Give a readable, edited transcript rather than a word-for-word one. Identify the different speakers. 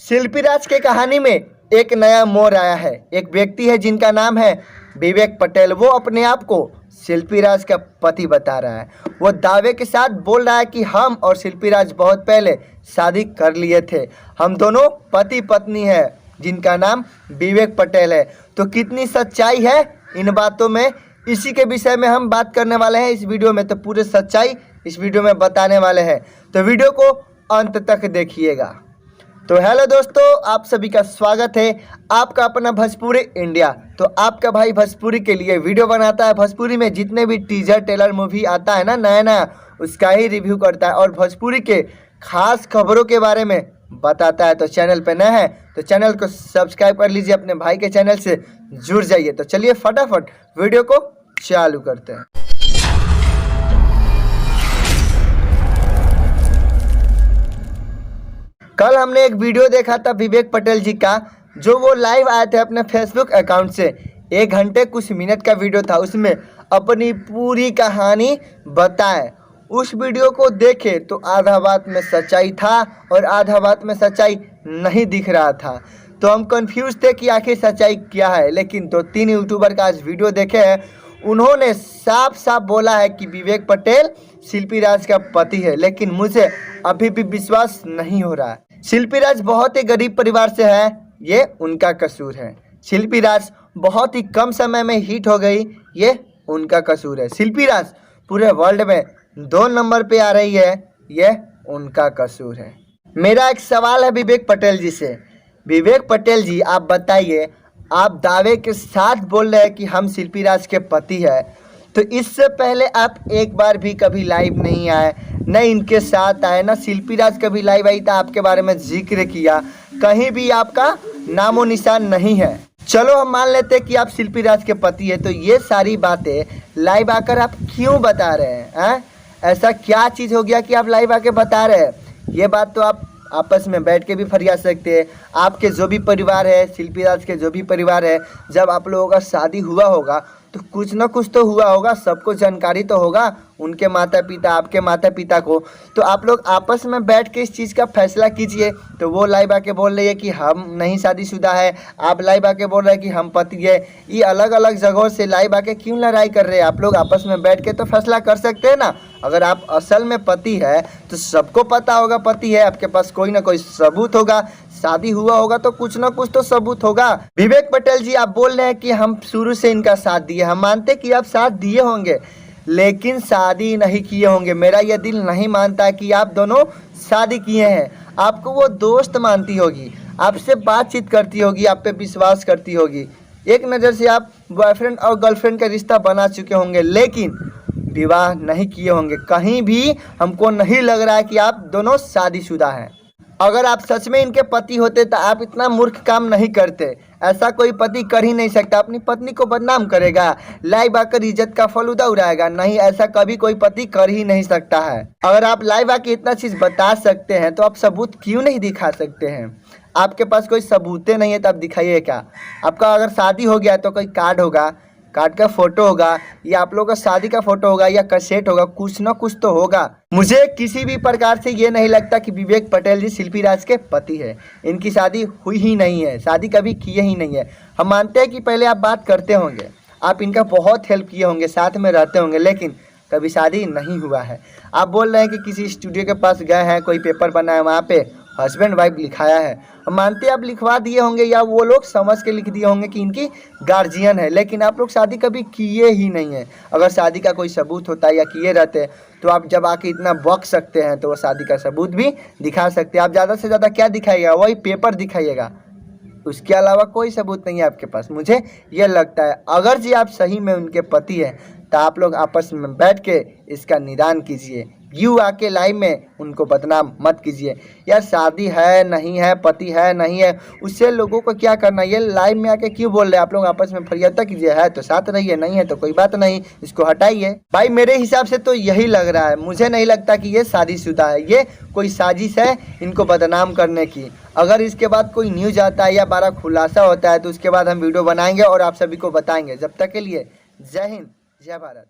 Speaker 1: शिल्पीराज के कहानी में एक नया मोड़ आया है। एक व्यक्ति है जिनका नाम है विवेक पटेल। वो अपने आप को शिल्पीराज का पति बता रहा है। वो दावे के साथ बोल रहा है कि हम और शिल्पीराज बहुत पहले शादी कर लिए थे। हम दोनों पति पत्नी हैं जिनका नाम विवेक पटेल है। तो कितनी सच्चाई है इन बातों में, इसी के विषय में हम बात करने वाले हैं इस वीडियो में। तो पूरे सच्चाई इस वीडियो में बताने वाले हैं, तो वीडियो को अंत तक देखिएगा। तो हेलो दोस्तों, आप सभी का स्वागत है आपका अपना भोजपुरी इंडिया। तो आपका भाई भोजपुरी के लिए वीडियो बनाता है। भोजपुरी में जितने भी टीजर ट्रेलर मूवी आता है ना नया नया, उसका ही रिव्यू करता है और भोजपुरी के खास खबरों के बारे में बताता है। तो चैनल पे नए हैं तो चैनल को सब्सक्राइब कर लीजिए, अपने भाई के चैनल से जुड़ जाइए। तो चलिए फटाफट वीडियो को चालू करते हैं। कल हमने एक वीडियो देखा था विवेक पटेल जी का, जो वो लाइव आए थे अपने फेसबुक अकाउंट से। 1 घंटे कुछ मिनट का वीडियो था, उसमें अपनी पूरी कहानी बताए। उस वीडियो को देखे तो आधा बात में सच्चाई था और आधा बात में सच्चाई नहीं दिख रहा था। तो हम कंफ्यूज थे कि आखिर सच्चाई क्या है। लेकिन 2-3 यूट्यूबर का आज वीडियो देखे हैं, उन्होंने साफ साफ बोला है कि विवेक पटेल शिल्पीराज का पति है। लेकिन मुझे अभी भी विश्वास नहीं हो रहा है। शिल्पीराज बहुत ही गरीब परिवार से है, ये उनका कसूर है। शिल्पीराज बहुत ही कम समय में हिट हो गई, ये उनका कसूर है। शिल्पीराज पूरे वर्ल्ड में 2 नंबर पे आ रही है, ये उनका कसूर है। मेरा एक सवाल है विवेक पटेल जी से। विवेक पटेल जी, आप बताइए, आप दावे के साथ बोल रहे हैं कि हम शिल्पीराज के पति हैं, तो इससे पहले आप एक बार भी कभी लाइव नहीं आए, न इनके साथ आए, ना शिल्पीराज कभी लाइव आई था आपके बारे में जिक्र किया, कहीं भी आपका नामो निशान नहीं है। चलो हम मान लेते हैं कि आप शिल्पीराज के पति है, तो ये सारी बातें लाइव आकर आप क्यों बता रहे हैं? ऐसा क्या चीज़ हो गया कि आप लाइव आके बता रहे हैं? ये बात तो आप आपस में बैठ के भी फरिया सकते हैं। आपके जो भी परिवार है, शिल्पीराज के जो भी परिवार है, जब आप लोगों का शादी हुआ होगा तो कुछ ना कुछ तो हुआ होगा, सबको जानकारी तो होगा, उनके माता पिता, आपके माता पिता को। तो आप लोग आपस में बैठ के इस चीज़ का फैसला कीजिए। तो वो लाइव आके बोल रही है कि हम नहीं शादीशुदा है, आप लाइव आके बोल रहे हैं कि हम पति है। ये अलग अलग जगहों से लाइव आके क्यों लड़ाई कर रहे हैं? आप लोग आपस में बैठ के तो फैसला कर सकते हैं ना। अगर आप असल में पति है तो सबको पता होगा पति है, आपके पास कोई ना कोई सबूत होगा, शादी हुआ होगा तो कुछ ना कुछ तो सबूत होगा। विवेक पटेल जी, आप बोल रहे हैं कि हम शुरू से इनका साथ दिए। हम मानते कि आप साथ दिए होंगे, लेकिन शादी नहीं किए होंगे। मेरा यह दिल नहीं मानता कि आप दोनों शादी किए हैं। आपको वो दोस्त मानती होगी, आपसे बातचीत करती होगी, आप पे विश्वास करती होगी। एक नज़र से आप बॉयफ्रेंड और गर्लफ्रेंड का रिश्ता बना चुके होंगे, लेकिन विवाह नहीं किए होंगे। कहीं भी हमको नहीं लग रहा है कि आप दोनों शादीशुदा हैं। अगर आप सच में इनके पति होते तो आप इतना मूर्ख काम नहीं करते। ऐसा कोई पति कर ही नहीं सकता, अपनी पत्नी को बदनाम करेगा, लाइव आकर इज्जत का फलूदा उड़ाएगा। नहीं, ऐसा कभी कोई पति कर ही नहीं सकता है। अगर आप लाइव आकर इतना चीज़ बता सकते हैं तो आप सबूत क्यों नहीं दिखा सकते हैं? आपके पास कोई सबूतें नहीं है तो आप दिखाइए क्या? आपका अगर शादी हो गया तो कोई कार्ड होगा, कार्ड का फोटो होगा, या आप लोगों का शादी का फोटो होगा, या कैसेट होगा, कुछ ना कुछ तो होगा। मुझे किसी भी प्रकार से ये नहीं लगता कि विवेक पटेल जी शिल्पीराज के पति है। इनकी शादी हुई ही नहीं है, शादी कभी किए ही नहीं है। हम मानते हैं कि पहले आप बात करते होंगे, आप इनका बहुत हेल्प किए होंगे, साथ में रहते होंगे, लेकिन कभी शादी नहीं हुआ है। आप बोल रहे हैं कि किसी स्टूडियो के पास गए हैं, कोई पेपर बना है, वहाँ पे हस्बैंड वाइफ लिखाया है। हम मानते हैं आप लिखवा दिए होंगे, या वो लोग समझ के लिख दिए होंगे कि इनकी गार्जियन है, लेकिन आप लोग शादी कभी किए ही नहीं है। अगर शादी का कोई सबूत होता है या किए रहते तो आप जब आके इतना बक सकते हैं तो वो शादी का सबूत भी दिखा सकते हैं। आप ज़्यादा से ज़्यादा क्या दिखाइएगा? वही पेपर दिखाइएगा, उसके अलावा कोई सबूत नहीं है आपके पास। मुझे ये लगता है अगर जी आप सही में उनके पति हैं तो आप लोग आपस में बैठ के इसका निदान कीजिए। यूँ आके लाइव में उनको बदनाम मत कीजिए। यार शादी है नहीं है, पति है नहीं है, उससे लोगों को क्या करना? ये लाइव में आके क्यों बोल रहे हैं? आप लोग आपस में फरियाद कीजिए, है तो साथ रहिए, नहीं है तो कोई बात नहीं, इसको हटाइए। भाई मेरे हिसाब से तो यही लग रहा है। मुझे नहीं लगता कि ये शादीशुदा है, ये कोई साजिश है इनको बदनाम करने की। अगर इसके बाद कोई न्यूज़ आता है या बड़ा खुलासा होता है तो उसके बाद हम वीडियो बनाएंगे और आप सभी को बताएंगे। जब तक के लिए जय हिंद, जय भारत।